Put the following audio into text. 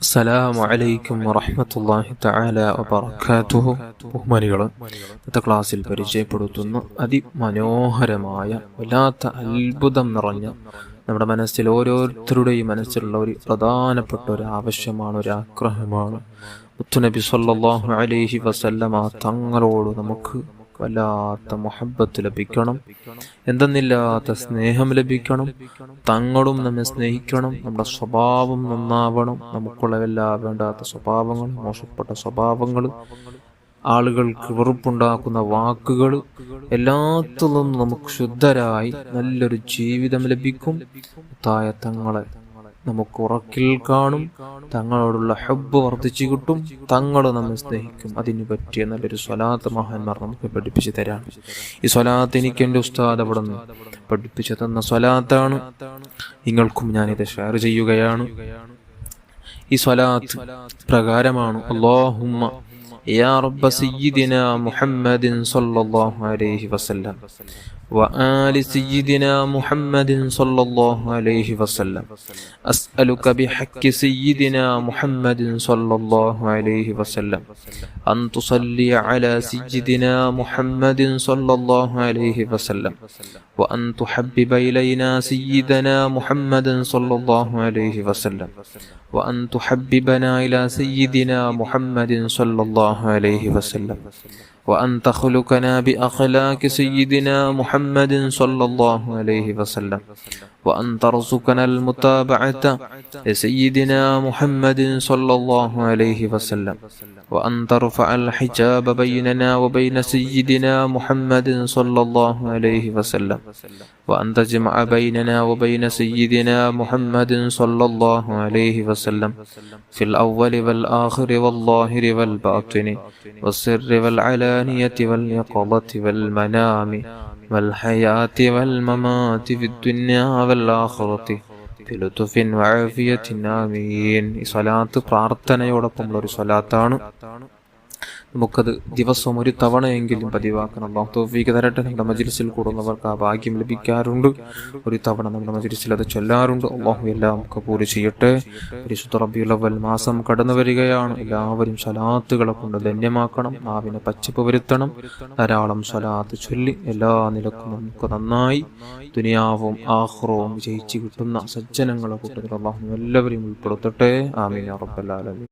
അസ്സലാമു അലൈക്കും വറഹ്മത്തുള്ളാഹി തആല വബറകാതുഹു. ബഹുമാനികളെ, ഇന്നത്തെ ക്ലാസ്സിൽ പരിചയപ്പെടുത്തുന്ന അതിമനോഹരമായ വല്ലാത്ത അത്ഭുതം നിറഞ്ഞ നമ്മുടെ മനസ്സിൽ ഓരോരുത്തരുടെയും മനസ്സിലുള്ള ഒരു പ്രധാനപ്പെട്ട ഒരു ആവശ്യമാണ്, ഒരു ആഗ്രഹമാണ്. മുത്തുനബി സ്വല്ലല്ലാഹു അലൈഹി വസല്ലമ തങ്ങളോട് നമുക്ക് വല്ലാത്ത മുഹബ്ബത്ത് ലഭിക്കണം, എന്തെന്നില്ലാത്ത സ്നേഹം ലഭിക്കണം. തങ്ങളും നമ്മെ സ്നേഹിക്കണം, നമ്മുടെ സ്വഭാവം നന്നാവണം. നമുക്കുള്ള എല്ലാ വേണ്ടാത്ത സ്വഭാവങ്ങൾ, മോശപ്പെട്ട സ്വഭാവങ്ങൾ, ആളുകൾക്ക് വെറുപ്പുണ്ടാക്കുന്ന വാക്കുകൾ, എല്ലാത്തിലും നമുക്ക് ശുദ്ധരായി നല്ലൊരു ജീവിതം ലഭിക്കും. തായ തങ്ങളെ നമുക്ക് ഉറക്കിൽ കാണും, തങ്ങളോടുള്ള ഹബ്ബ് വർദ്ധിച്ചു കിട്ടും, തങ്ങൾ നമ്മെ സ്നേഹിക്കും. അതിനു പറ്റിയ നല്ലൊരു സ്വലാത്ത് മഹാന്മാർ നമുക്ക് പഠിപ്പിച്ചു തരാണ്. ഈ സ്വലാത്ത് എനിക്ക് എൻ്റെ ഉസ്താദ് അവിടെ നിന്ന് പഠിപ്പിച്ചു തന്ന സ്വലാത്താണ്. നിങ്ങൾക്കും ഞാനിത് ഷെയർ ചെയ്യുകയാണ്. ഈ സ്വലാത്ത് പ്രകാരമാണ്: അല്ലാഹുമ്മ യാ റബ്ബ സയ്യിദിനാ മുഹമ്മദിൻ സ്വല്ലല്ലാഹു അലൈഹി വസല്ലം وآل سيدنا محمد صلى الله عليه وسلم أسألك بحق سيدنا محمد صلى الله عليه وسلم أن تصلي على سيدنا محمد صلى الله عليه وسلم وأن تحبب إلينا سيدنا محمد صلى الله عليه وسلم وأن تحببنا إلى سيدنا محمد صلى الله عليه وسلم وأن تخلقنا بأخلاق سيدنا محمد صلى الله عليه وسلم وأن ترزقنا المتابعة لسيدنا محمد صلى الله عليه وسلم وأن ترفع الحجاب بيننا وبين سيدنا محمد صلى الله عليه وسلم وأن تجمع بيننا وبين سيدنا محمد صلى الله عليه وسلم في الأول والآخر والظاهر والباطن والسر والعلانية واليقظة والمنام والحياة والممات في الدنيا والآخرة بلطف وعافية آمين. ഈ സ്വലാത്ത് പ്രാർത്ഥനയോടൊപ്പമുള്ള ഒരു സ്വലാത്താണ്. നമുക്കത് ദിവസം ഒരു തവണയെങ്കിലും പതിവാക്കണം. അല്ലാഹു തൗഫീഖ് തരട്ടെ. നമ്മുടെ മജ്ലിസിൽ കൂടുന്നവർക്ക് ആ ഭാഗ്യം ലഭിക്കാറുണ്ട്. ഒരു തവണ നമ്മുടെ മജ്ലിസിൽ അത് ചൊല്ലാറുണ്ട്. അല്ലാഹു എല്ലാം കബൂൽ ചെയ്യട്ടെ. പരിശുദ്ധ റബീഉൽ അവ്വൽ മാസം കടന്നു വരികയാണ്. എല്ലാവരും സ്വലാത്തുകളെ കൊണ്ട് ധന്യമാക്കണം, നാവിനെ പച്ചപ്പ് വരുത്തണം. ധാരാളം സ്വലാത്ത് ചൊല്ലി എല്ലാ നിലക്കും നമുക്ക് നന്നായി ദുനിയാവും ആഖിറവും വിജയിച്ചു കിട്ടുന്ന സജ്ജനങ്ങളെ കൂട്ടത്തിൽ അല്ലാഹു എല്ലാവരെയും ഉൾപ്പെടുത്തട്ടെ. ആമീൻ യാ റബ്ബൽ ആലമീൻ.